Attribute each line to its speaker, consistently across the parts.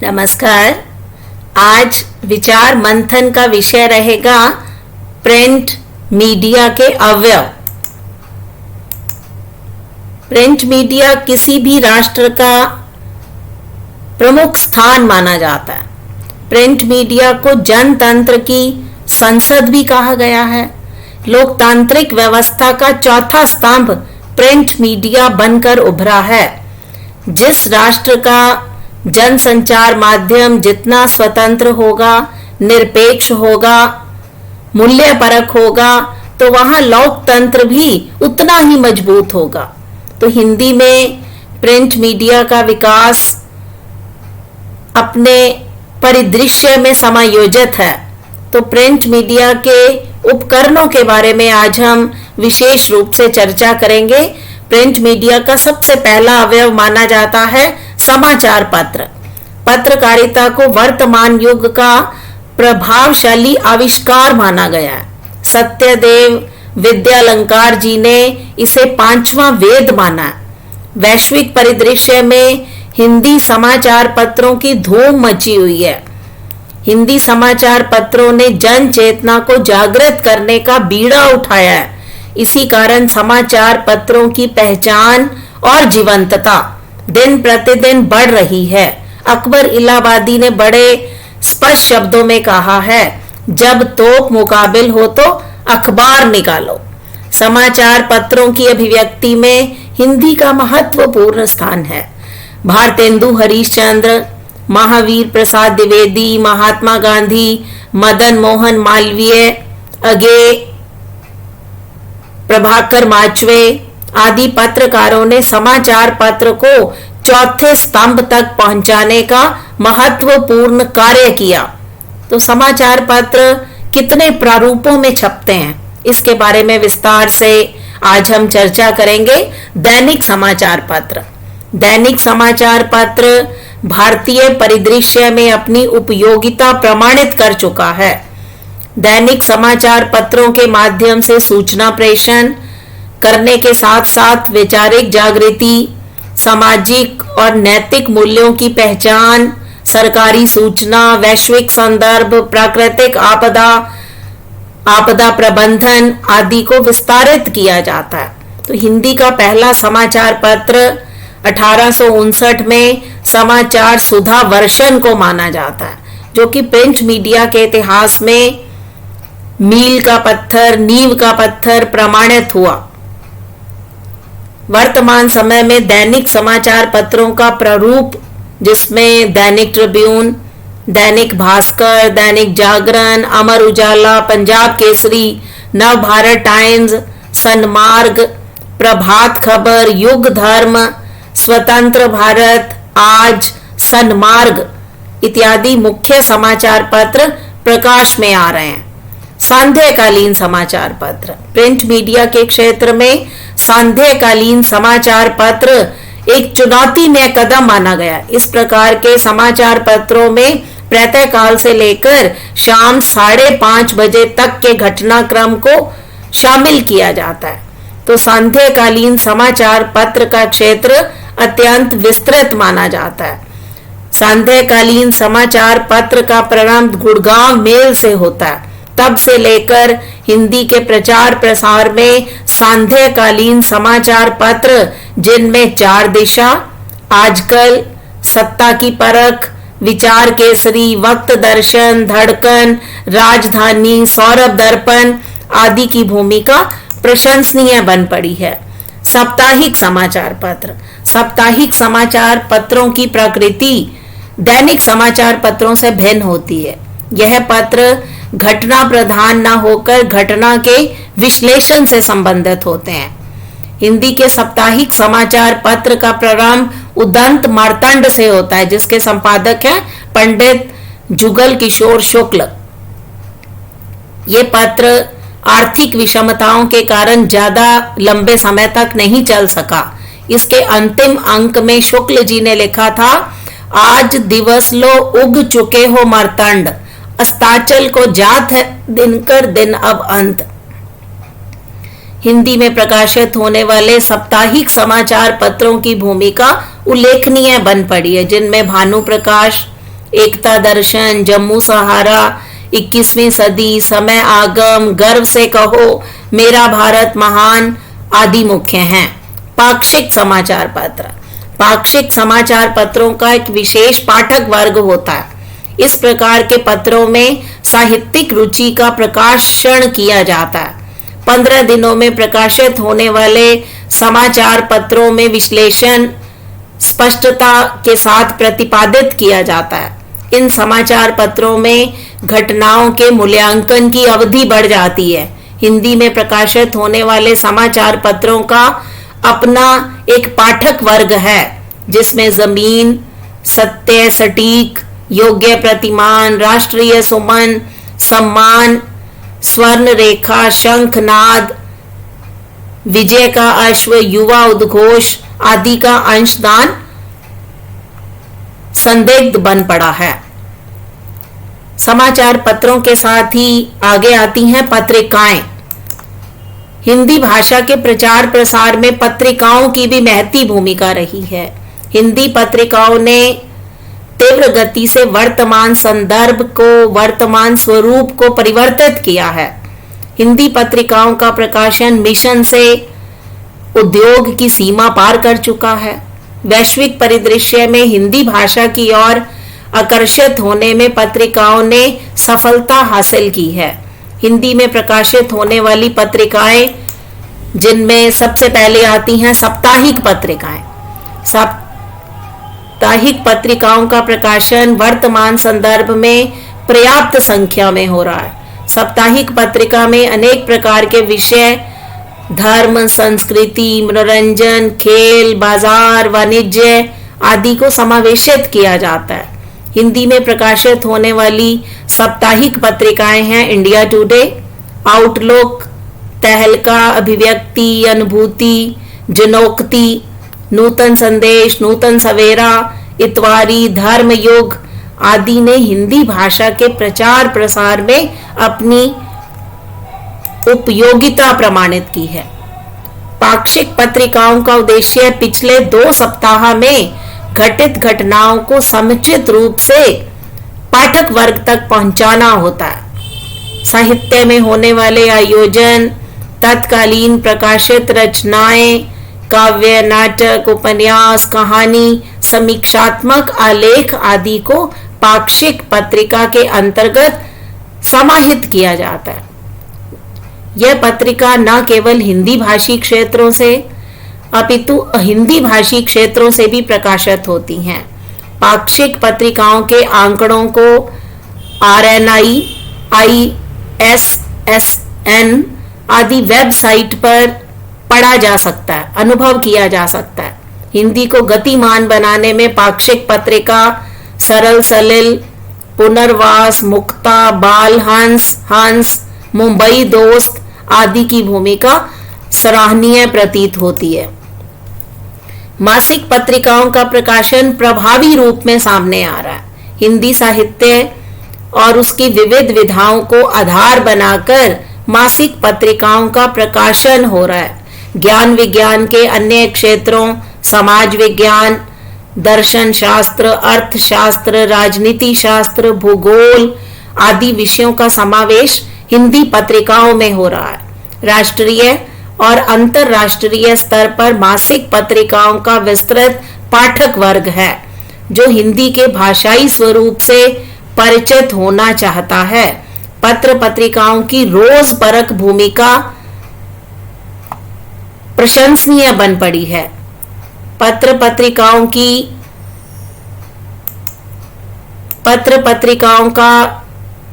Speaker 1: नमस्कार। आज विचार मंथन का विषय रहेगा प्रिंट मीडिया के अवयव। प्रिंट मीडिया किसी भी राष्ट्र का प्रमुख स्थान माना जाता है। प्रिंट मीडिया को जनतंत्र की संसद भी कहा गया है। लोकतांत्रिक व्यवस्था का चौथा स्तंभ प्रिंट मीडिया बनकर उभरा है। जिस राष्ट्र का जनसंचार माध्यम जितना स्वतंत्र होगा, निरपेक्ष होगा, मूल्यपरक होगा, तो वहां लोकतंत्र भी उतना ही मजबूत होगा। तो हिंदी में प्रिंट मीडिया का विकास अपने परिदृश्य में समायोजित है। तो प्रिंट मीडिया के उपकरणों के बारे में आज हम विशेष रूप से चर्चा करेंगे। प्रिंट मीडिया का सबसे पहला अवयव माना जाता है समाचार पत्र। पत्रकारिता को वर्तमान युग का प्रभावशाली आविष्कार माना गया है। सत्यदेव विद्यालंकार जी ने इसे पांचवां वेद माना है। वैश्विक परिदृश्य में हिंदी समाचार पत्रों की धूम मची हुई है। हिंदी समाचार पत्रों ने जन चेतना को जागृत करने का बीड़ा उठाया है। इसी कारण समाचार पत्रों की पहचान और जीवंतता दिन प्रतिदिन बढ़ रही है। अकबर इलाहाबादी ने बड़े स्पष्ट शब्दों में कहा है, जब तोप मुकाबिल हो तो अखबार निकालो। समाचार पत्रों की अभिव्यक्ति में हिंदी का महत्वपूर्ण स्थान है। भारतेंदु हरिश्चंद्र, महावीर प्रसाद द्विवेदी, महात्मा गांधी, मदन मोहन मालवीय, अगे प्रभाकर माचवे आदि पत्रकारों ने समाचार पत्र को चौथे स्तंभ तक पहुंचाने का महत्वपूर्ण कार्य किया। तो समाचार पत्र कितने प्रारूपों में छपते हैं, इसके बारे में विस्तार से आज हम चर्चा करेंगे। दैनिक समाचार पत्र। दैनिक समाचार पत्र भारतीय परिदृश्य में अपनी उपयोगिता प्रमाणित कर चुका है। दैनिक समाचार पत्रों के माध्यम से सूचना प्रेषण करने के साथ साथ वैचारिक जागृति, सामाजिक और नैतिक मूल्यों की पहचान, सरकारी सूचना, वैश्विक संदर्भ, प्राकृतिक आपदा प्रबंधन आदि को विस्तारित किया जाता है। तो हिंदी का पहला समाचार पत्र 1859 में समाचार सुधा वर्षन को माना जाता है, जो कि प्रिंट मीडिया के इतिहास में मील का पत्थर, नींव का पत्थर प्रमाणित हुआ। वर्तमान समय में दैनिक समाचार पत्रों का प्रारूप, जिसमें दैनिक ट्रिब्यून, दैनिक भास्कर, दैनिक जागरण, अमर उजाला, पंजाब केसरी, नव भारत टाइम्स, सन्मार्ग, प्रभात खबर, युग धर्म, स्वतंत्र भारत, आज, सन्मार्ग इत्यादि मुख्य समाचार पत्र प्रकाश में आ रहे हैं। सांध्यकालीन समाचार पत्र। प्रिंट मीडिया के क्षेत्र में सांध्यकालीन समाचार पत्र एक चुनौतीमय कदम माना गया। इस प्रकार के समाचार पत्रों में प्रातःकाल से लेकर शाम 5:30 बजे तक के घटनाक्रम को शामिल किया जाता है। तो सांध्यकालीन समाचार पत्र का क्षेत्र अत्यंत विस्तृत माना जाता है। सांध्यकालीन समाचार पत्र का प्रारंभ गुड़गांव मेल से होता है। तब से लेकर हिंदी के प्रचार प्रसार में सांध्यकालीन समाचार पत्र, जिनमें चार दिशा, आजकल, सत्ता की परख, विचार केसरी, वक्त दर्शन, धड़कन, राजधानी, सौरभ दर्पण आदि की भूमिका प्रशंसनीय बन पड़ी है। साप्ताहिक समाचार पत्र। साप्ताहिक समाचार पत्रों की प्रकृति दैनिक समाचार पत्रों से भिन्न होती है। यह पत्र घटना प्रधान न होकर घटना के विश्लेषण से संबंधित होते हैं। हिंदी के साप्ताहिक समाचार पत्र का प्रारंभ उदंत मार्तंड से होता है, जिसके संपादक हैं पंडित जुगल किशोर शुक्ल। ये पत्र आर्थिक विषमताओं के कारण ज्यादा लंबे समय तक नहीं चल सका। इसके अंतिम अंक में शुक्ल जी ने लिखा था, आज दिवस लो उग चुके हो मार्तंड, अस्ताचल को जात है दिनकर दिन अब अंत। हिंदी में प्रकाशित होने वाले साप्ताहिक समाचार पत्रों की भूमिका उल्लेखनीय बन पड़ी है, जिनमें भानु प्रकाश, एकता दर्शन, जम्मू सहारा, 21वीं सदी, समय आगम, गर्व से कहो मेरा भारत महान आदि मुख्य हैं। पाक्षिक समाचार पत्र। पाक्षिक समाचार पत्रों का एक विशेष पाठक वर्ग होता है। इस प्रकार के पत्रों में साहित्यिक रुचि का प्रकाशन किया जाता है। 15 दिनों में प्रकाशित होने वाले समाचार पत्रों में विश्लेषण स्पष्टता के साथ प्रतिपादित किया जाता है। इन समाचार पत्रों में घटनाओं के मूल्यांकन की अवधि बढ़ जाती है। हिंदी में प्रकाशित होने वाले समाचार पत्रों का अपना एक पाठक वर्ग है, जिसमें जमीन, सत्य, सटीक, योग्य प्रतिमान, राष्ट्रीय सुमन, सम्मान, स्वर्ण रेखा, शंखनाद, विजय का अश्व, युवा उद्घोष आदि का अंशदान संदिग्ध बन पड़ा है। समाचार पत्रों के साथ ही आगे आती हैं पत्रिकाएं। हिंदी भाषा के प्रचार प्रसार में पत्रिकाओं की भी महती भूमिका रही है। हिंदी पत्रिकाओं ने तीव्र गति से वर्तमान संदर्भ को, वर्तमान स्वरूप को परिवर्तित किया है। हिंदी पत्रिकाओं का प्रकाशन मिशन से उद्योग की सीमा पार कर चुका है। वैश्विक परिदृश्य में हिंदी भाषा की ओर आकर्षित होने में पत्रिकाओं ने सफलता हासिल की है। हिंदी में प्रकाशित होने वाली पत्रिकाएं, जिनमें सबसे पहले आती हैं साप्ताहिक पत्रिकाएं। साप्ताहिक पत्रिकाओं का प्रकाशन वर्तमान संदर्भ में पर्याप्त संख्या में हो रहा है। साप्ताहिक पत्रिका में अनेक प्रकार के विषय, धर्म, संस्कृति, मनोरंजन, खेल, बाजार, वाणिज्य आदि को समावेशित किया जाता है। हिंदी में प्रकाशित होने वाली साप्ताहिक पत्रिकाएं हैं इंडिया टुडे, आउटलुक, तहलका, अभिव्यक्ति, अनुभूति, जनोक्ति, नूतन संदेश, नूतन सवेरा, इतवारी, धर्मयुग आदि ने हिंदी भाषा के प्रचार प्रसार में अपनी उपयोगिता प्रमाणित की है। पाक्षिक पत्रिकाओं का उद्देश्य पिछले 2 सप्ताह में घटित घटनाओं को समुचित रूप से पाठक वर्ग तक पहुंचाना होता है। साहित्य में होने वाले आयोजन, तत्कालीन प्रकाशित रचनाएं, काव्य, नाटक, उपन्यास, कहानी, समीक्षात्मक आलेख आदि को पाक्षिक पत्रिका के अंतर्गत समाहित किया जाता है। यह पत्रिका न केवल हिंदी भाषी क्षेत्रों से अपितु हिंदी भाषी क्षेत्रों से भी प्रकाशित होती हैं। पाक्षिक पत्रिकाओं के आंकड़ों को RNI, ISSN आदि वेबसाइट पर पढ़ा जा सकता है, अनुभव किया जा सकता है। हिंदी को गतिमान बनाने में पाक्षिक पत्रिका सरल सलिल, पुनर्वास, मुक्ता, बाल हंस, मुंबई दोस्त आदि की भूमिका सराहनीय प्रतीत होती है। मासिक पत्रिकाओं का प्रकाशन प्रभावी रूप में सामने आ रहा है। हिंदी साहित्य और उसकी विविध विधाओं को आधार बनाकर मासिक पत्रिकाओं का प्रकाशन हो रहा है। ज्ञान विज्ञान के अन्य क्षेत्रों, समाज विज्ञान, दर्शन शास्त्र, अर्थशास्त्र, राजनीति शास्त्र, भूगोल आदि विषयों का समावेश हिंदी पत्रिकाओं में हो रहा है। राष्ट्रीय और अंतरराष्ट्रीय स्तर पर मासिक पत्रिकाओं का विस्तृत पाठक वर्ग है, जो हिंदी के भाषाई स्वरूप से परिचित होना चाहता है। पत्र पत्रिकाओं की रोज परक भूमिका प्रशंसनीय बन पड़ी है। पत्र पत्रिकाओं का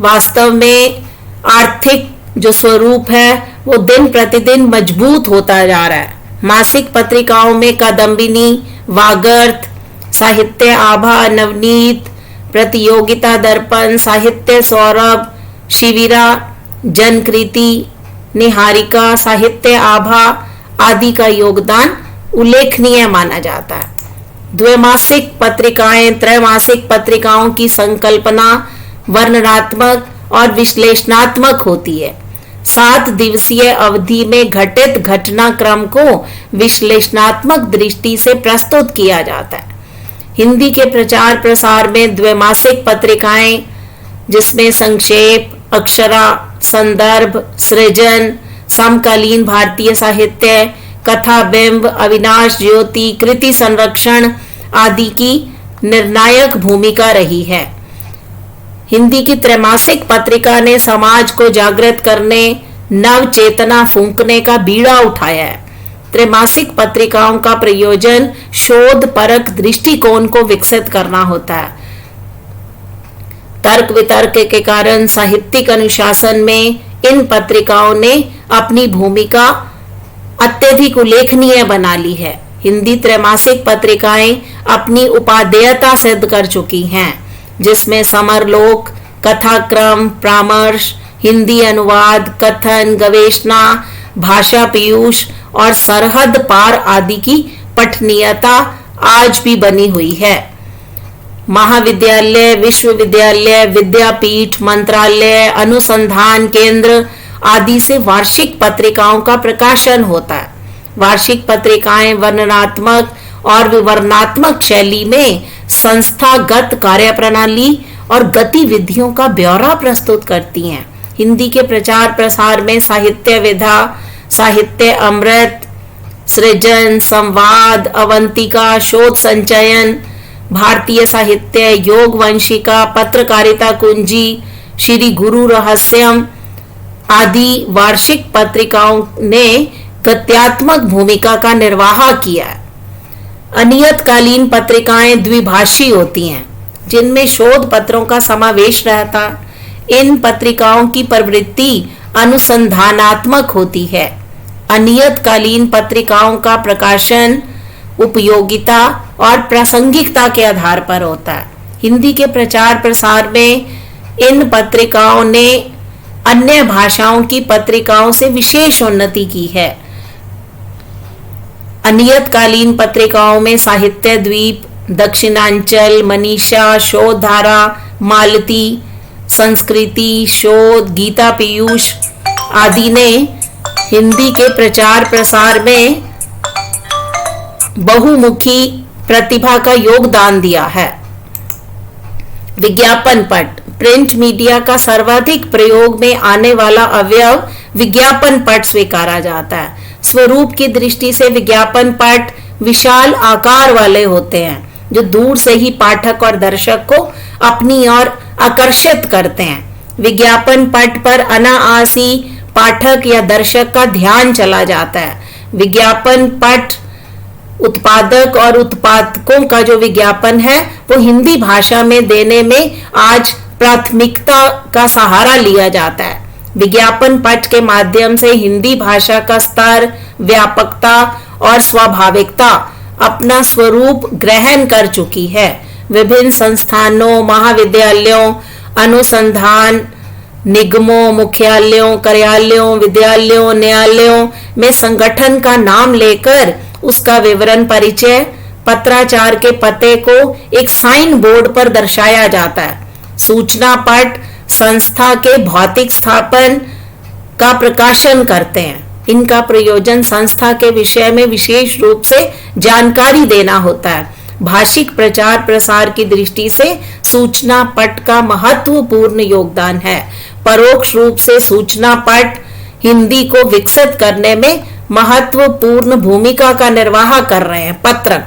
Speaker 1: वास्तव में आर्थिक जो स्वरूप है वो दिन प्रतिदिन मजबूत होता जा रहा है। मासिक पत्रिकाओं में कादम्बिनी, वागर्थ, साहित्य आभा, नवनीत, प्रतियोगिता दर्पण, साहित्य सौरभ, शिविरा, जनकृति, निहारिका, साहित्य आभा आदि का योगदान उल्लेखनीय माना जाता है। द्वैमासिक पत्रिकाएं त्रैमासिक पत्रिकाओं की संकल्पना वर्णनात्मक और विश्लेषणात्मक होती है। 7 दिवसीय अवधि में घटित घटनाक्रम को विश्लेषणात्मक दृष्टि से प्रस्तुत किया जाता है। हिंदी के प्रचार प्रसार में द्विमासिक पत्रिकाएं जिसमें संक्षेप, अक्षरा, संदर्भ, सृजन, समकालीन भारतीय साहित्य, कथा बिंब, अविनाश ज्योति, कृति संरक्षण आदि की निर्णायक भूमिका रही है। हिंदी की त्रैमासिक पत्रिका ने समाज को जागृत करने, नव चेतना फूंकने का बीड़ा उठाया है। त्रैमासिक पत्रिकाओं का प्रयोजन शोध परक दृष्टिकोण को विकसित करना होता है। तर्क वितर्क के कारण साहित्यिक अनुशासन में इन पत्रिकाओं ने अपनी भूमिका अत्यधिक उल्लेखनीय बना ली है। हिंदी त्रैमासिक पत्रिकाएं अपनी उपादेयता सिद्ध कर चुकी हैं, जिसमें समरलोक, कथाक्रम, परामर्श, हिंदी अनुवाद, कथन, गवेषणा, भाषा पीयूष और सरहद पार आदि की पठनीयता आज भी बनी हुई है। महाविद्यालय, विश्वविद्यालय, विद्यापीठ, मंत्रालय, अनुसंधान केंद्र आदि से वार्षिक पत्रिकाओं का प्रकाशन होता है। वार्षिक पत्रिकाएं वर्णनात्मक और विवरणात्मक शैली में संस्थागत कार्यप्रणाली और गतिविधियों का ब्यौरा प्रस्तुत करती हैं। हिंदी के प्रचार प्रसार में साहित्य विधा, साहित्य अमृत, सृजन, संवाद, अवंतिका, शोध संचयन, भारतीय साहित्य, योग वंशिका, पत्रकारिता कुंजी, श्री गुरु रहस्यम आदि वार्षिक पत्रिकाओं ने गत्यात्मक भूमिका का निर्वाह किया है। अनियतकालीन पत्रिकाएं द्विभाषी होती हैं, जिनमें शोध पत्रों का समावेश रहता है। इन पत्रिकाओं की प्रवृत्ति अनुसंधानात्मक होती है। अनियतकालीन पत्रिकाओं का प्रकाशन उपयोगिता और प्रासंगिकता के आधार पर होता है। हिंदी के प्रचार प्रसार में इन पत्रिकाओं ने अन्य भाषाओं की पत्रिकाओं से विशेष उन्नति की है। अनियतकालीन पत्रिकाओं में साहित्य द्वीप, दक्षिणांचल, मनीषा, शोधधारा, मालती, संस्कृति, शोध, गीता पीयूष आदि ने हिंदी के प्रचार प्रसार में बहुमुखी प्रतिभा का योगदान दिया है। विज्ञापन पट, प्रिंट मीडिया का सर्वाधिक प्रयोग में आने वाला अवयव विज्ञापन पट स्वीकारा जाता है। स्वरूप की दृष्टि से विज्ञापन पट विशाल आकार वाले होते हैं, जो दूर से ही पाठक और दर्शक को अपनी ओर आकर्षित करते हैं। विज्ञापन पट पर अनायासी पाठक या दर्शक का ध्यान चला जाता है। विज्ञापन पट उत्पादक और उत्पादकों का जो विज्ञापन है वो हिंदी भाषा में देने में आज प्राथमिकता का सहारा लिया जाता है। विज्ञापन पट के माध्यम से हिंदी भाषा का स्तर, व्यापकता और स्वाभाविकता अपना स्वरूप ग्रहण कर चुकी है। विभिन्न संस्थानों, महाविद्यालयों, अनुसंधान निगमों, मुख्यालयों, कार्यालयों, विद्यालयों, न्यायालयों में संगठन का नाम लेकर उसका विवरण, परिचय, पत्राचार के पते को एक साइन बोर्ड पर दर्शाया जाता है। सूचना पट संस्था के भौतिक स्थापन का प्रकाशन करते हैं। इनका प्रयोजन संस्था के विषय में विशेष रूप से जानकारी देना होता है। भाषिक प्रचार प्रसार की दृष्टि से सूचना पट का महत्वपूर्ण योगदान है। परोक्ष रूप से सूचना पट हिंदी को विकसित करने में महत्वपूर्ण भूमिका का निर्वाह कर रहे हैं। पत्रक,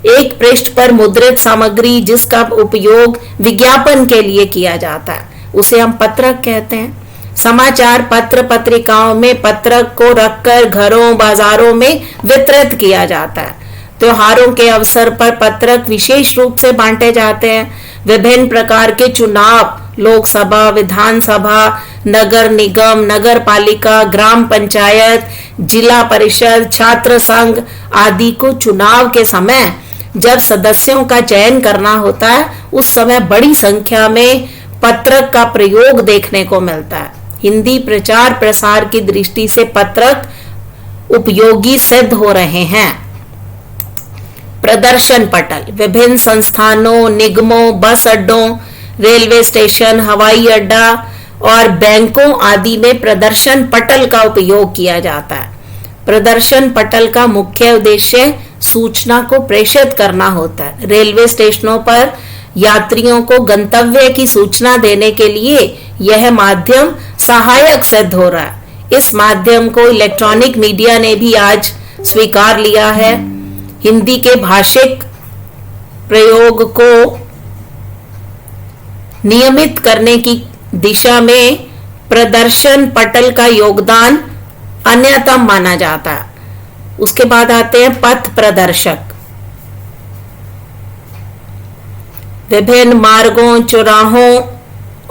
Speaker 1: एक पृष्ठ पर मुद्रित सामग्री जिसका उपयोग विज्ञापन के लिए किया जाता है, उसे हम पत्रक कहते हैं। समाचार पत्र पत्रिकाओं में पत्रक को रखकर घरों, बाजारों में वितरित किया जाता है। त्योहारों के अवसर पर पत्रक विशेष रूप से बांटे जाते हैं। विभिन्न प्रकार के चुनाव, लोकसभा, विधानसभा, नगर निगम, नगर पालिका, ग्राम पंचायत, जिला परिषद, छात्र संघ आदि को चुनाव के समय जब सदस्यों का चयन करना होता है, उस समय बड़ी संख्या में पत्रक का प्रयोग देखने को मिलता है। हिंदी प्रचार प्रसार की दृष्टि से पत्रक उपयोगी सिद्ध हो रहे हैं। प्रदर्शन पटल, विभिन्न संस्थानों, निगमों, बस अड्डों, रेलवे स्टेशन, हवाई अड्डा और बैंकों आदि में प्रदर्शन पटल का उपयोग किया जाता है। प्रदर्शन पटल का मुख्य उद्देश्य सूचना को प्रेषित करना होता है। रेलवे स्टेशनों पर यात्रियों को गंतव्य की सूचना देने के लिए यह माध्यम सहायक सिद्ध हो रहा है। इस माध्यम को इलेक्ट्रॉनिक मीडिया ने भी आज स्वीकार लिया है। हिंदी के भाषिक प्रयोग को नियमित करने की दिशा में प्रदर्शन पटल का योगदान अन्यतम माना जाता है। उसके बाद आते हैं पथ प्रदर्शक। विभिन्न मार्गों, चौराहों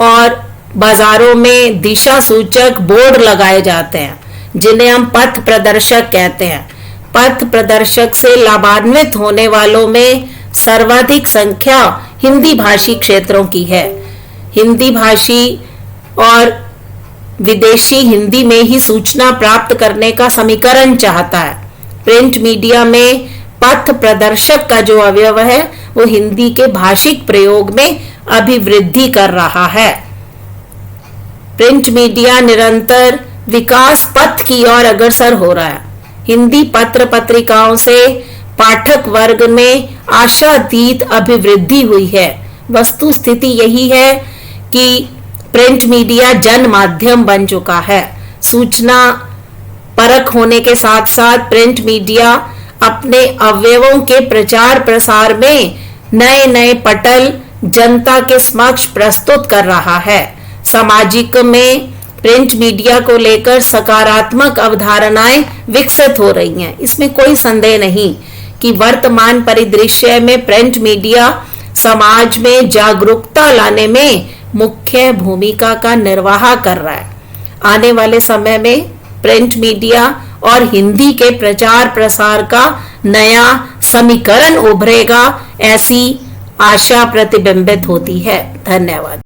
Speaker 1: और बाजारों में दिशा सूचक बोर्ड लगाए जाते हैं जिन्हें हम पथ प्रदर्शक कहते हैं। पथ प्रदर्शक से लाभान्वित होने वालों में सर्वाधिक संख्या हिंदी भाषी क्षेत्रों की है। हिंदी भाषी और विदेशी हिंदी में ही सूचना प्राप्त करने का समीकरण चाहता है। प्रिंट मीडिया में पथ प्रदर्शक का जो अवयव है वो हिंदी के भाषिक प्रयोग में अभिवृद्धि कर रहा है। प्रिंट मीडिया निरंतर विकास पथ की ओर अग्रसर हो रहा है। हिंदी पत्र पत्रिकाओं से पाठक वर्ग में आशातीत अभिवृद्धि हुई है। वस्तु स्थिति यही है कि प्रिंट मीडिया जन माध्यम बन चुका है। सूचना परख होने के साथ साथ प्रिंट मीडिया अपने अवयवों के प्रचार प्रसार में नए नए पटल जनता के समक्ष प्रस्तुत कर रहा है। सामाजिक में प्रिंट मीडिया को लेकर सकारात्मक अवधारणाएं विकसित हो रही हैं। इसमें कोई संदेह नहीं कि वर्तमान परिदृश्य में प्रिंट मीडिया समाज में जागरूकता लाने में मुख्य भूमिका का निर्वाह कर रहा है। आने वाले समय में प्रिंट मीडिया और हिंदी के प्रचार प्रसार का नया समीकरण उभरेगा, ऐसी आशा प्रतिबिंबित होती है। धन्यवाद।